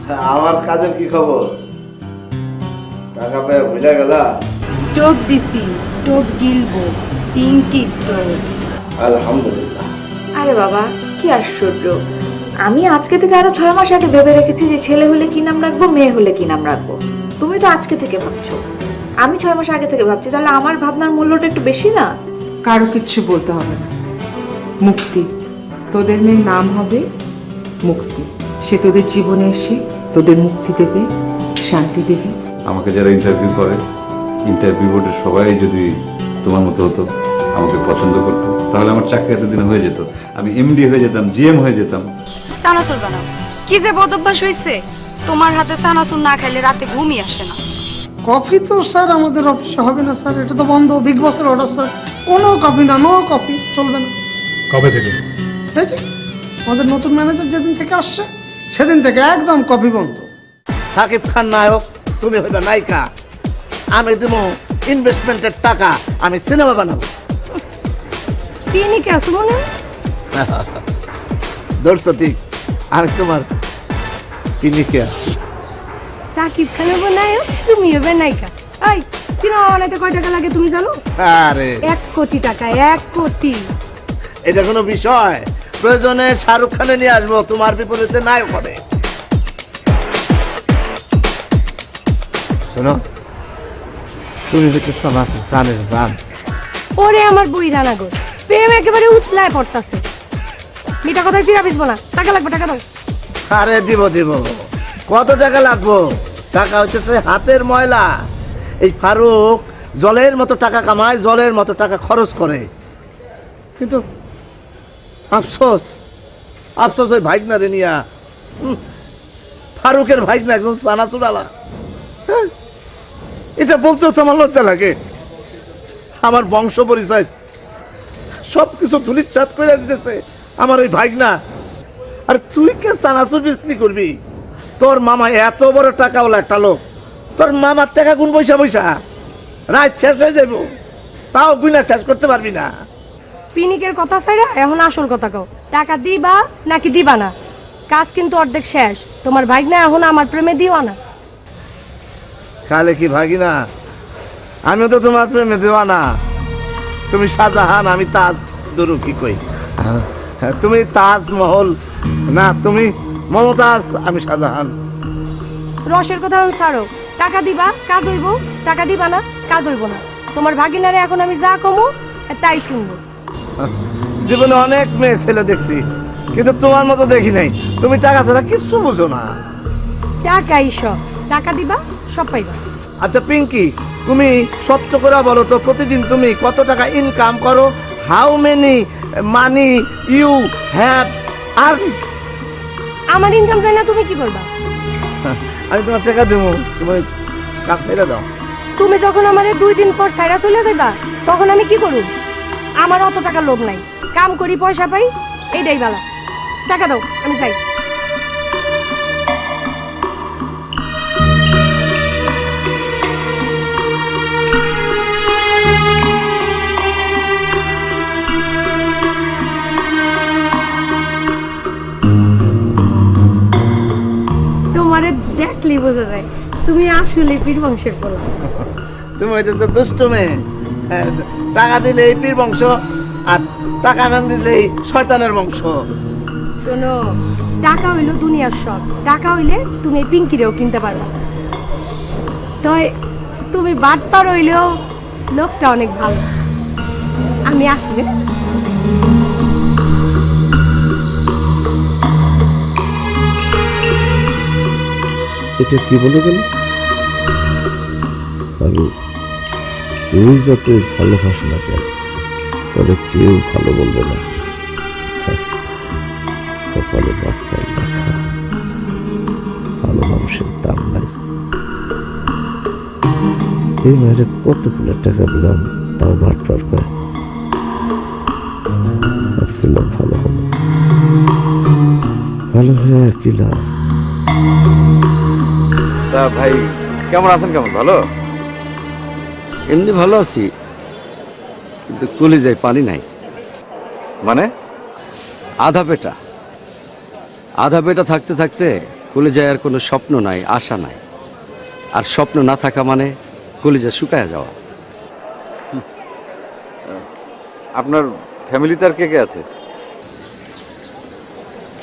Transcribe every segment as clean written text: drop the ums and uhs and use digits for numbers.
আমার কাজের কি খবর? টাকা পেয়ে বুঝা গেলা? টোপ দিছি, টোপ গিলবো, পিঙ্কির টোপ। আলহামদুলিল্লাহ। আরে বাবা, কি আশ্চর্য! আমি আজকে থেকে আরো 6 মাস আগে ভেবে রেখেছি যে ছেলে হলে কি নাম রাখবো, মেয়ে হলে কি নাম রাখবো। তুমি তো আজকে থেকে ভাবছো, আমি 6 মাস আগে থেকে ভাবছি, তাহলে আমার ভাবনার মূল্যটা একটু বেশি না? কারো কিচ্ছু বলতে হবে না। মুক্তি, তোদের মেয়ের নাম হবে মুক্তি। সে তোদের জীবনে এসে তোদের মুক্তি দেবে, শান্তি দেবে। আমাকে যারা ইন্টারভিউ করে, ইন্টারভিউ বোর্ডের সবাই যদি তোমার মতো হতো, আমাকে পছন্দ করতো, তাহলে আমার চাকরি এতদিনে হয়ে যেত। আমি এমডি হয়ে যেতাম, জিএম হয়ে যেতাম। চানাচুর বানাও। কি যে বদভ্যাস হইছে, তোমার হাতে চানাচুর না খাইলে রাতে ঘুমই আসে না। কফি তো স্যার আমাদের অফিসে হবে না স্যার, এটা তো বন্ধ, বিগ বসের অর্ডার স্যার। কোনো কফি না, নো কফি চলবে না। কবে থেকে? এই যে আমাদের নতুন ম্যানেজার যেদিন থেকে আসছে সেদিন থেকে একদম কফি বন্ধ। সাকিব খান নায়ক, তুমি হইবা নায়িকা। আমি দেবো ইনভেস্টমেন্টের টাকা, আমি সিনেমা বানাবো। পিনিকে আছো মনে? ধরছো ঠিক, আমি তোমার ক্লিনিকে আসি। সাকিব খানের নায়ক, তুমি হবে নায়িকা। এই সিনেমা বানাইতে কয় টাকা লাগে তুমি জানো? আরে 1 কোটি টাকা, 1 কোটি। এটা কোনো বিষয়? প্রয়োজনে শাহরুখ খানে নিয়ে আসবো, তোমার বিপরীতে নায়ক হবে। শোনো, তুমি হচ্ছে সমাজ জানের জান। ওরে আমার বই রানাগো, প্রেম একেবারে উতলায় পড়তাছে। মিঠা কথায় চিরা বিছবো না, টাকা লাগবে, টাকা দাও। আরে দিব দিব, কত টাকা লাগবো? টাকা হচ্ছে হাতের ময়লা। এই ফারুক জলের মতো টাকা কামায়, জলের মতো টাকা খরচ করে, কিন্তু আফসোস আফসোস ওই ভাইগনারে নিয়া। ফারুকের ভাইগনা একজন চানাচুরালা। হ্যাঁ, এটা বলতেও তো আমার লজ্জা লাগে। আমার বংশ পরিচয় সব কিছু ধুলিচ্ছাদ করে দিতেছে আমার ওই ভাইগনা। আর তুই কে চানাচুর বিক্রি করবি? তোর মামা এত বড় টাকাওয়ালা একটা লোক, তোর মামার টাকা গুণ পয়সা পয়সা রাত শেষ হয়ে যাবো, তাও গুণা শেষ করতে পারবি না। পিনিকের কথা ছাইরা এখন আসল কথা কও, টাকা দিবা নাকি দিবা না? কাজ কিন্তু অর্ধেক শেষ। তোমার ভাইগনা এখন আমার প্রেমে দিও না। কালে কি ভাগিনা? আমিও তো তোমার প্রেমে দেওয়া না। তুমি শাহজাহান, আমি তাজ। দুরু কি কই? তুমি তাজমহল না, তুমি মমতাজ, আমি শাহজাহান। রসের কথা ছাড়ো, টাকা দিবা কাজ হইব, টাকা দিবা না কাজ হইব না। তোমার ভাগিনারে এখন আমি যা কমু তাই শুনবো। জীবনে অনেক মেয়ে ছেলে দেখছি, কিন্তু তোমার মতো দেখি নাই। তুমি টাকা ছাড়া কিচ্ছু বুঝো না। টাকাই সব, টাকা দিবা সব পাইবা। আচ্ছা পিঙ্কি, তুমি সত্য করে বলো তো, প্রতিদিন তুমি কত টাকা ইনকাম করো? How many money you have earn? আমার ইনকাম চাই না, তুমি কি করবা? আমি তোমার টাকা দেবো, তুমি কাজ ছেড়ে দাও। তুমি যখন আমারে 2 দিন পর সাইরা চলে যাইবা, তখন আমি কি করব? আমার অত টাকা লোভ নাই, কাম করি পয়সা পাই, এইটাই ভালো। টাকা দাও, আমি যাই। তোমারে দেখলেই বোঝা যায় তুমি আসলে পীর বংশের পোলা। তুমি হইতেছো দুষ্ট মেয়ে। হ্যাঁ, টাকা দিলে এই পীর বংশ, আর টাকা না দিলে এই শয়তানের বংশ। শোনো, টাকা হইলো দুনিয়ার সব। টাকা হইলে তুমি এই পিঙ্কিরেও কিনতে পারবা। তাই তুমি বাটপার হইলেও লোকটা অনেক ভালো। আমি আসলে এটা কি বলে গেল? তুই যত ভালোবাস না কেন, তবে কেউ ভালো বলবে না। কপালে বাটপার লেখা, ভালো মানুষের দাম নাই। এই মায়ের কতগুলো টাকা দিলাম, তাও বাটপার পায়। ভাবছিলাম ভালো হবে, ভালো হয়ে কি লাভ? তা ভাই কেমন আছেন? কেমন? ভালো? এমনি ভালো আছি, কিন্তু কলিজায় পানি নাই। মানে? আধা পেটা থাকতে থাকতে কলিজায় আর কোনো স্বপ্ন নাই, আশা নাই। আর স্বপ্ন না থাকা মানে কলিজা শুকায় যাওয়া। আপনার ফ্যামিলিতে আর কে কে আছে?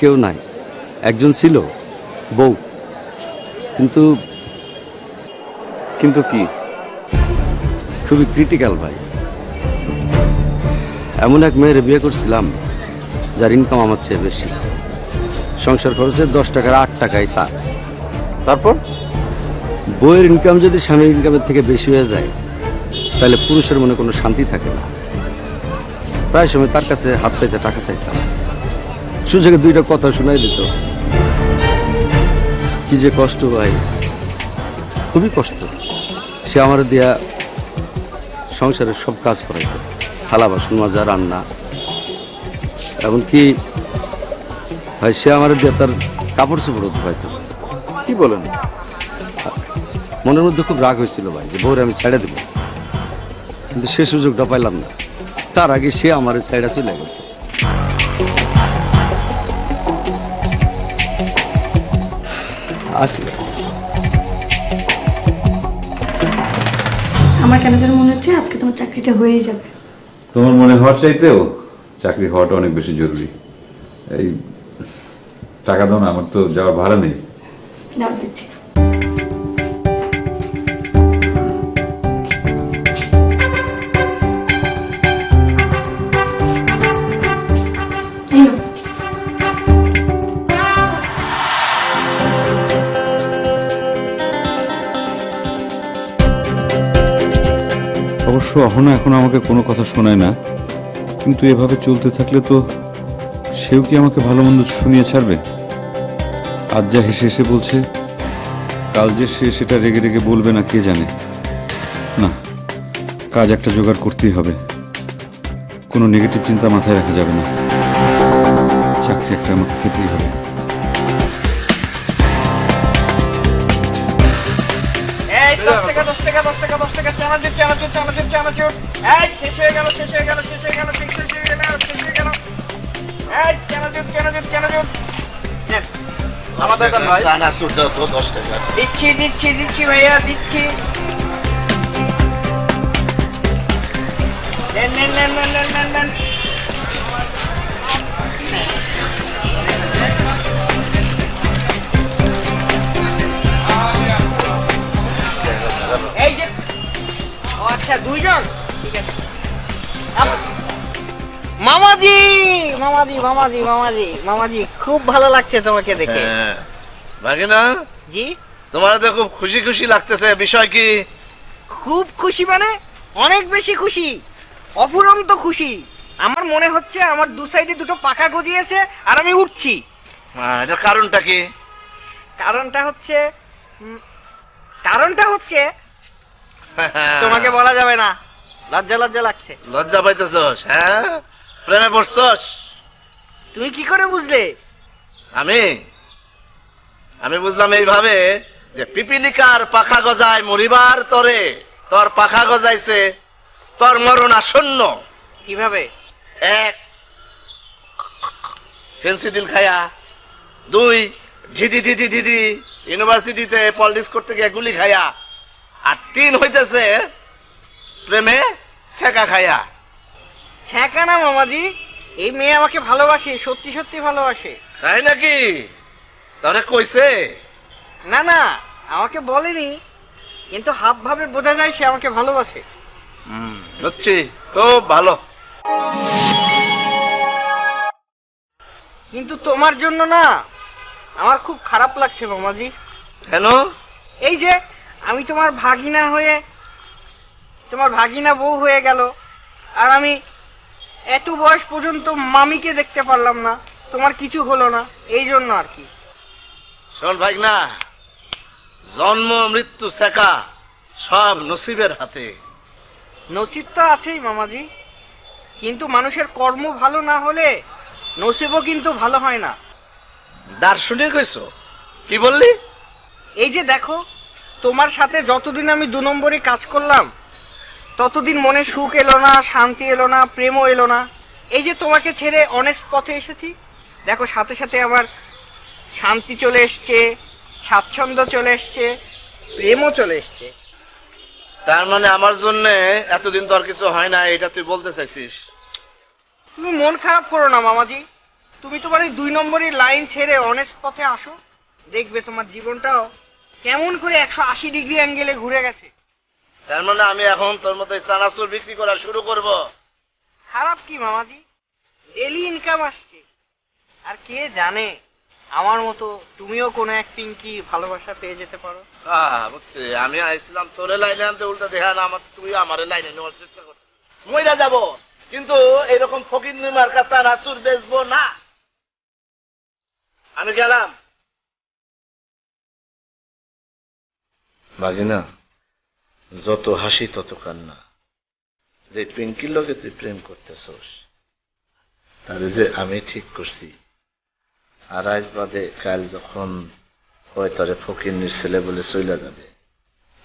কেউ নাই। একজন ছিল, বউ, কিন্তু কিন্তু কি? খুবই ক্রিটিক্যাল ভাই। এমন এক মেয়ের বিয়ে করছিলাম যার ইনকাম আমার চেয়ে বেশি। সংসার খরচের 10 টাকার 8 টাকাই তার। তারপর? বইয়ের ইনকাম যদি স্বামীর ইনকামের থেকে বেশি হয়ে যায় তাহলে পুরুষের মনে কোনো শান্তি থাকে না। প্রায় সময় তার কাছে হাত পাইতে টাকা চাইতাম, সুযোগে 2টা কথা শোনাই দিত। কি যে কষ্ট ভাই, খুবই কষ্ট। সে আমার দিয়া সংসারের সব কাজ করাইত, থালা বাসন মাজা, রান্না, এমনকি ভাই সে আমার দিয়া তার কাপড় চোপড়ও ধোয়াইত। কি বলেন? মনের মধ্যে খুব রাগ হয়েছিল ভাই যে বউরে আমি ছেড়ে দেব, কিন্তু সে সুযোগটা পাইলাম না। তার আগে সে আমার ছেড়ে চলে গেছে। আসি। আমার কেন যেন মনে হচ্ছে আজকে তোমার চাকরিটা হয়েই যাবে। তোমার মনে হওয়ার চাইতেও চাকরি হওয়াটা অনেক বেশি জরুরি। এই টাকা দাও না, আমার তো যাওয়ার ভাড়া নেই। দাঁড় দিচ্ছি। এই নাও। অবশ্য অহনা এখন আমাকে কোনো কথা শোনায় না, কিন্তু এভাবে চলতে থাকলে তো সেও কি আমাকে ভালো মন্দ শুনিয়ে ছাড়বে? আজ যা হেসে হেসে বলছে, কাল যে সে সেটা রেগে রেগে বলবে না কে জানে। না, কাজ একটা জোগাড় করতেই হবে। কোনো নেগেটিভ চিন্তা মাথায় রাখা যাবে না। চাকরি একটা আমাকে খেতেই হবে। এই 10 টাকা 10 টাকা 10 টাকা 10 টাকা চানাচুর চানাচুর চানাচুর চানাচুর। এই শেষ হয়ে গেল শেষ হয়ে গেল শেষ হয়ে গেল শেষ হয়ে গেল শেষ হয়ে গেল। এই চানাচুর চানাচুর চানাচুর। নেন, আমাদের তো নয়। চানাচুর দাও তো 10 টাকা। দিচ্ছি দিচ্ছি দিচ্ছি ভাইয়া দিচ্ছি। নেন নেন নেন নেন নেন নেন নেন। এই যে, ও আচ্ছা 2 জন, ঠিক আছে। মামাজি মামাজি মামাজি মামাজি মামাজি, খুব ভালো লাগছে তোমাকে দেখে। ভাগিনা, জি, তোমার তো খুব খুশি খুশি লাগতেছে, বিষয় কি? খুব খুশি মানে অনেক বেশি খুশি, অফুরন্ত খুশি। আমার মনে হচ্ছে আমার 2 সাইডে 2টো পাখা গজিয়েছে আর আমি উঠছি। এটার কারণটা কি? কারণটা হচ্ছে তোমাকে বলা যাবে না, লজ্জা লজ্জা লাগছে। লজ্জা পাইতেছস? হ্যাঁ, প্রেমে পড়ছস? তুমি কি করে বুঝলে? আমি বুঝলাম এইভাবে যে পিপিলিকার পাখা গজায় মরিবার তরে, তোর পাখা গজাইছে তোর মরণ আসন্ন। কিভাবে? 1 ফেন্সিডিল খায়া, 2 ঢিডি ঢিডি ঢিডি ইউনিভার্সিটিতে পলিটিক্স করতে গিয়ে গুলি খায়া, আর 3 হইতেছে প্রেমে ছেঁকা খায়া। ছ্যাঁকা না মামাজি, এই মেয়ে আমাকে ভালোবাসে, সত্যি সত্যি ভালোবাসে। তাই নাকি? তাহলে কইছে? না না, আমাকে বলেনি, কিন্তু হাব ভাবে বোঝা যায় সে আমাকে ভালোবাসে। বুঝছি, খুব ভালো। কিন্তু তোমার জন্য না আমার খুব খারাপ লাগছে মামাজি। কেন? এই যে আমি তোমার ভাগিনা হয়ে, তোমার ভাগিনা বউ হয়ে গেল, আর আমি এত বয়স পর্যন্ত মামিকে দেখতে পারলাম না, তোমার কিছু হলো না, এই জন্য আর কি। শোন ভাগনা, জন্ম মৃত্যু শেখা সব নসিবের হাতে। নসিব তো আছেই মামাজি, কিন্তু মানুষের কর্ম ভালো না হলে নসিবও কিন্তু ভালো হয় না। দার্শনিক কইছো? কি বললি? এই যে দেখো, তোমার সাথে যতদিন আমি 2 নম্বরে কাজ করলাম ততদিন মনে সুখ এলো না, শান্তি এলো না, প্রেমও এলো না। এই যে তোমাকে ছেড়ে অনেস্ট পথে এসেছি, দেখো সাথে সাথে আমার শান্তি চলে এসছে, স্বাচ্ছন্দ্য চলে এসছে, প্রেমও চলে এসছে। তার মানে আমার জন্য এতদিন তো আর কিছু হয় না, এটা তুই বলতে চাইছিস? তুমি মন খারাপ করো না মামাজি, তুমি তোমার এই 2 নম্বরই লাইন ছেড়ে অনেস্ট পথে আসো, দেখবে তোমার জীবনটাও কেমন করে 180 ডিগ্রি অ্যাঙ্গেলে ঘুরে গেছে। তার মানে আমি এখন তোর মতো চানাচুর বিক্রি করা শুরু করব? খারাপ কি মামাজি, ডেলি ইনকাম আসছে। আর কে জানে আমার মতো তুমিও কোনো এক পিঙ্কি ভালোবাসা পেয়ে যেতে পারো। বুঝছি, আমি আইছিলাম তোরে লাইনে আনতে, উল্টা দেখা না আমার, তুই আমারে লাইনে নেওয়ার চেষ্টা করছিস। মইরা যাব, কিন্তু এরকম ফকির নিমার কাছে চানাচুর বেচবো না। আমি গেলাম। বাগিনা, যত হাসি তত কান্না। যে পিঙ্কির লগে তুই প্রেম করতেছস, তাহলে যে আমি ঠিক করছি, আর আজ বাদে কাল যখন ওই তরে ফকিরনির ছেলে বলে চইলা যাবে,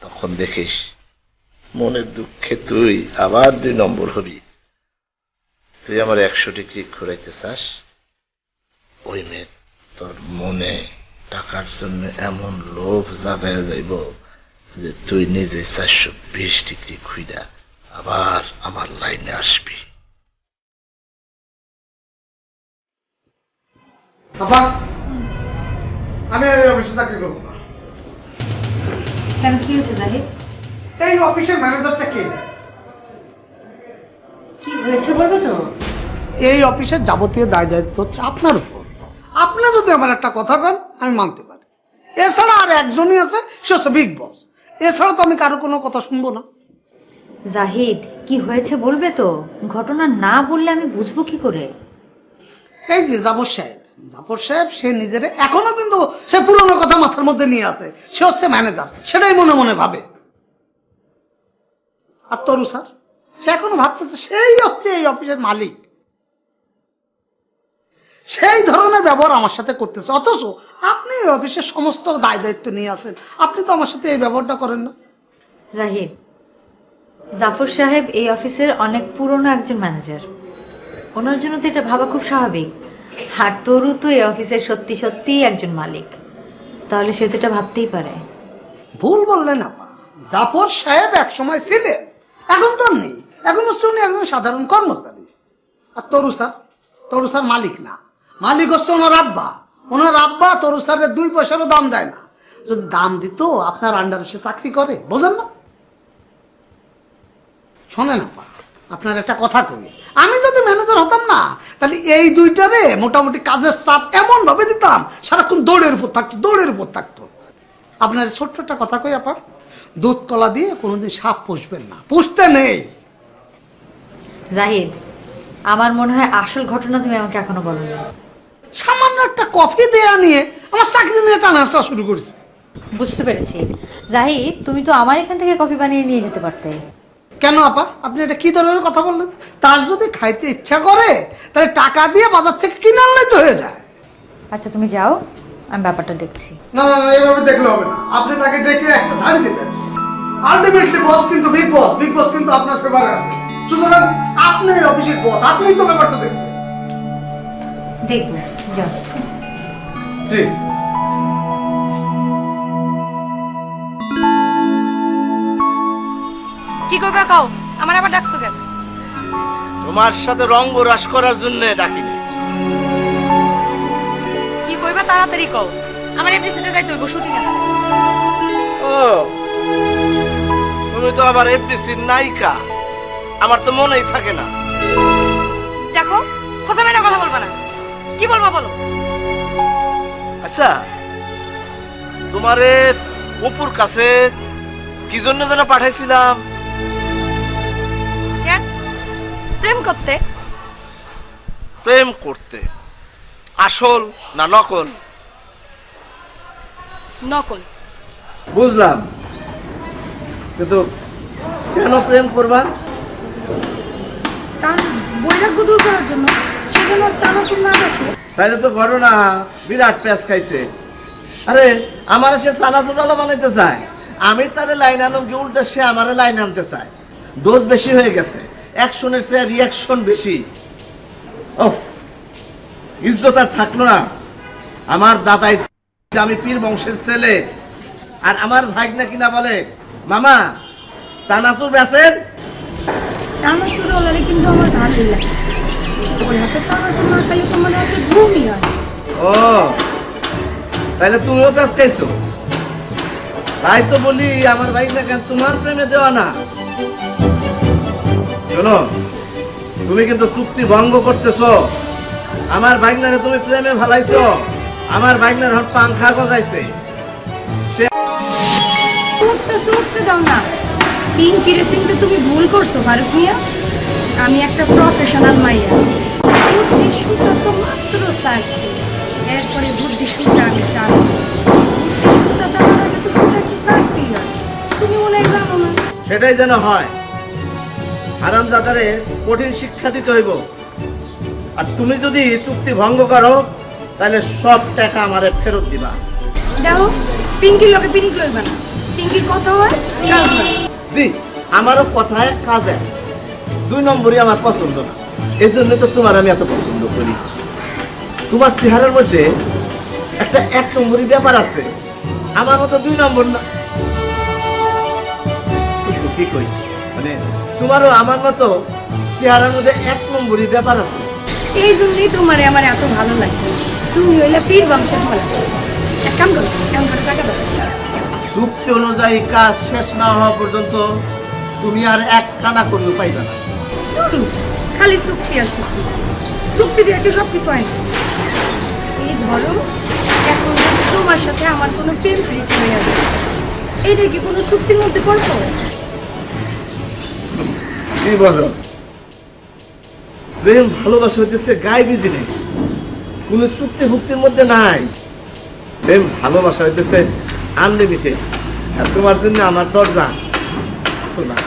তখন দেখিস মনের দুঃখে তুই আবার 2 নম্বর হবি। তুই আমার 100 ডিগ্রি ঘুরাইতে চাস, ওই মেয়ে তোর মনে টাকার জন্য এমন লোভ জাগায় যাইব যে তুই নিজে 420 ডিগ্রি ঘুইরা আবার আমার লাইনে আসবি। বাবা, আমি আর এই অফিসে চাকরি করবো না। কেন, কি হয়েছে জাহিদ? এই অফিসের ম্যানেজারটা কে? কি হয়েছে বলবে তো? এই অফিসের যাবতীয় দায় দায়িত্ব হচ্ছে আপনার উপর। আপনি যদি আমার একটা কথা কন, আমি মানতে পারি। এছাড়া আর একজনই আছে, সে হচ্ছে বিগ বস। এছাড়া তো আমি কারো কোনো কথা শুনবো না। জাহিদ, কি হয়েছে বলবে তো? ঘটনা না বললে আমি বুঝবো কি করে? এই যে জাফর সাহেব, সে নিজের এখনো কিন্তু সে পুরনো কথা মাথার মধ্যে নিয়ে আছে। সে হচ্ছে ম্যানেজার, সেটাই মনে মনে ভাবে। আর তরু স্যার, সে এখনো ভাবতেছে সেই হচ্ছে এই অফিসের মালিক। সেই ধরনের ব্যবহার আমার সাথে করতেছে, অথচ আপনি এই অফিসের সমস্ত দায় দায়িত্ব নিয়ে আছেন, আপনি তো আমার সাথে এই ব্যবহারটা করেন না। জাহিদ, জাফর সাহেব এই অফিসের অনেক পুরনো একজন ম্যানেজার, ওনার জন্য তো এটা ভাবা খুব স্বাভাবিক। আর তরু তো এই অফিসের সত্যি সত্যি একজন মালিক, তাহলে সে তো এটা ভাবতেই পারে। ভুল বললেন আপা, জাফর সাহেব এক সময় ছিলেন, এখন তো নেই, এখন হচ্ছে উনি একজন সাধারণ কর্মচারী। আর তরু স্যার মালিক না, মালিক হচ্ছে ওনার আব্বা। ওনার আব্বা তরু স্যারের 2 পয়সারও দাম দেয় না। যদি দাম দিত, আপনার আন্ডারে সে চাকরি করে, বোঝেন না? শোনেন আপা, আপনার একটা কথা কই, আমি যদি ম্যানেজার হতাম না, তাহলে এই 2টারে মোটামুটি কাজের চাপ এমন ভাবে দিতাম, সারাক্ষণ দৌড়ের উপর থাকতো। আপনার ছোট্ট একটা কথা কই আপা, দুধ কলা দিয়ে কোনোদিন সাপ পুষবেন না, পুষতে নেই। জাহিদ, আমার মনে হয় আসল ঘটনা তুমি আমাকে এখনো বলোনি। সামান্য একটা কফি দেয়া নিয়ে আমার চাকরি নিয়ে টানাটা শুরু করেছে। বুঝতে পেরেছি। জাহিদ, তুমি তো আমার এখান থেকে কফি বানিয়ে নিয়ে যেতে পারতে। কেন আপা, আপনি এটা কি ধরনের কথা বললেন? তার যদি খাইতে ইচ্ছা করে, তাহলে টাকা দিয়ে বাজার থেকে কিনে আনলেই তো হয়ে যায়। আচ্ছা, তুমি যাও, আমি ব্যাপারটা দেখছি। না, এইভাবে দেখলে হবে না। আপনি তাকে ডেকে একটা ঝাড়ি দিবেন। আলটিমেটলি বস কিন্তু বিগ বস কিন্তু আপনার ফেভারে আছে। সুতরাং আপনি অফিসের বস, আপনিই তো ব্যাপারটা দেখবেন। দেখবো, যাও। জি। কি করবে কও, আমার আবার ডাকছো কেন? তোমার সাথে রঙ্গরাস করার জন্য ডাকিনি। কি কইবা তাড়াতাড়ি কও, আমার এফডিসিতে যাইতে হইব, শুটিং আছে। ও, তুমি তো আবার এফডিসির নায়িকা, আমার তো মনেই থাকে না। দেখো, খোঁজা মেরা কথা বলবা না। কি বলবা বলো। আচ্ছা, তোমারে অপুর কাছে কি জন্য যেন পাঠাইছিলাম? কেন? প্রেম করতে? প্রেম করতে? আসল না নকল? নকল। বুঝলাম, কিন্তু কেন প্রেম করবা? কারণ বৈরাগ্য দূর করার জন্য, সেজন্য চানাচুর না দেখে। তাইলে তো ঘটনা বিরাট প্যাঁচ খাইছে। আরে আমার সে চানাচুরালা বানাইতে চায়, আমি তারে লাইন আনুম কি উল্টা সে আমারে লাইন আনতে চায়। ডোজ বেশি হয়ে গেছে, অ্যাকশনের চেয়ে রিয়াকশন বেশি। ও, ইজ্জত আর থাকলো না। আমার দাদাই আমি পীর বংশের ছেলে। আর আমার ভাগনা কিনা বলে, মামা চানাচুর বেচেন? চানাচুর ওলারে কিন্তু আমার ভালোই লাগে। ওর হাতে চানাচুর না খাইলে তো মনে হচ্ছে ঘুমই হয়। ও তাহলে তুমিও কাজ খাইছো? তাই তো বলি আমার ভাগনা কেন তোমার প্রেমে দেওয়া না। শোনো, তুমি কিন্তু চুক্তি ভঙ্গ করতেছো। আমার ভাগনারে তুমি প্রেমে ভালাইছো, আমার ভাগনার হাত পাংখা গজাইছে। উঠতে দাও না। পিঙ্কিরে চিনতে তুমি ভুল করছো ফারুক মিয়া। আমি একটা প্রফেশনাল মাইয়া। বুদ্ধি সুতা তো মাত্র চারছি, এরপরে বুদ্ধি সুতা আমি টানবো। বুদ্ধি সুতা টানার আগে তো সুতা একটু চারতেই হয়। তুমি মনে হয় জানো না। সেটাই যেন হয়। হারামজাদারে কঠিন শিক্ষা দিতে হইব। আর তুমি যদি চুক্তি ভঙ্গ করো তাহলে সব টাকা আমারে ফেরত দিবা। দেখো, পিঙ্কির লোকে পিঙ্কি লইবা না। পিঙ্কির কথা হয় কাজ হয়। জি, আমারও কথায় কাজে 2 নম্বরই আমার পছন্দ না। এই জন্য তো তোমার আমি এত পছন্দ করি। তোমার চেহারার মধ্যে একটা 1 নম্বরই ব্যাপার আছে, আমার মতো 2 নম্বর না। কি কই, মানে তোমারও আমার মতো চেহারার মধ্যে 1 নম্বরই ব্যাপার আছে। এই জন্যই তোমারে আমার এত ভালো লাগে। তুমি হইলে পীর বংশের ফলা। এক কাম করো, টাকা দাও। চুক্তি অনুযায়ী কাজ শেষ না হওয়া পর্যন্ত তুমি আর 1 কানা করেও পাইবে না। খালি চুক্তি আর চুক্তি, চুক্তি দিয়ে কি সব কিছু হয় না। এই ধরো, এখন যদি তোমার সাথে আমার কোনো প্রেম প্রীতি হয়ে যাবে, এইটা কি কোনো চুক্তির মধ্যে পড়বো? কি বলো? প্রেম ভালোবাসা হইতেছে গায়ে বিজিনে, কোন চুক্তি ভুক্তির মধ্যে নাই। প্রেম ভালোবাসা হইতেছে আনলিমিটেড। আর তোমার জন্য আমার দরজা খোলা।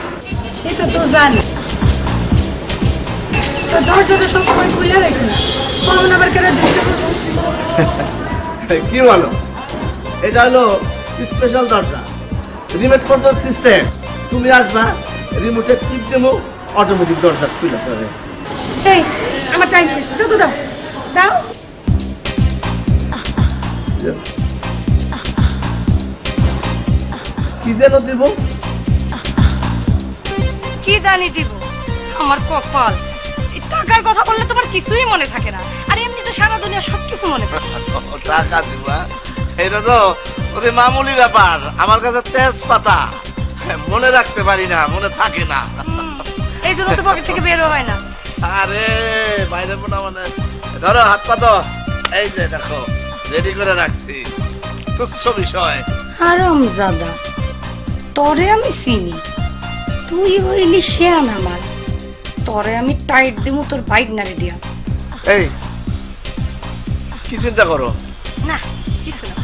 সেটা তো জানি, তো দরজাটা সবসময় খুলে রাখি না, কখন আবার কেন দেখতে পাবো? কি বলো? এটা হলো স্পেশাল দরজা, রিমোট কন্ট্রোল সিস্টেম। তুমি আসবা, রিমোটে টিপ দেবো, অটোমেটিক দরজা খুলে যাবে। এই, আমার টাইম শেষ। দাও তো দাও দাও। কি যেন দিব? কি জানি দিব? আমার কপাল। এই টাকার কথা বললে তোমার কিছুই মনে থাকে না, আর এমনি তো সারা দুনিয়া সবকিছু মনে থাকে। টাকা দিবা? এটা তো ওদের মামুলি ব্যাপার। আমার কাছে তেজপাতা, মনে রাখতে পারি না, মনে থাকে না। এই জন্য তো পকেট থেকে বেরো হয় না। আরে বাইরে মোটা মানে ধরো, হাত পাতো। এই যে দেখো, রেডি করে রাখছি, তুচ্ছ বিষয়। হারামজাদা, তরে আমি চিনি, তুই হইলি শেয়ান আমার। তরে আমি টাইট দিমু তোর বাইক নারে দিয়া। এই কি চিন্তা করো? না কিছু না।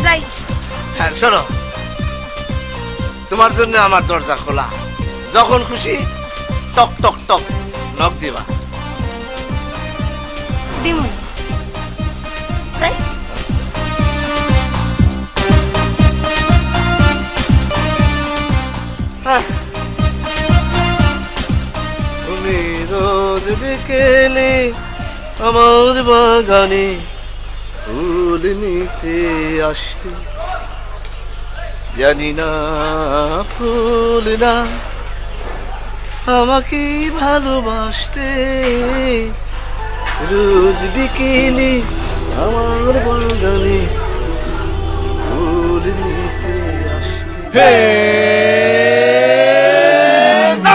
যাই। হ্যাঁ শোনো, তোমার জন্য আমার দরজা খোলা, যখন খুশি টক টক টক নক দিবা। দিমু। যাই। তুমি রোজ বিকেলে আমার বাগানে ফুল নিতে আসতে, জানি না ফুল না আমাকে ভালোবাসতে। রোজ বিকেলে আমার বাগানে ফুল নিতে আসতে।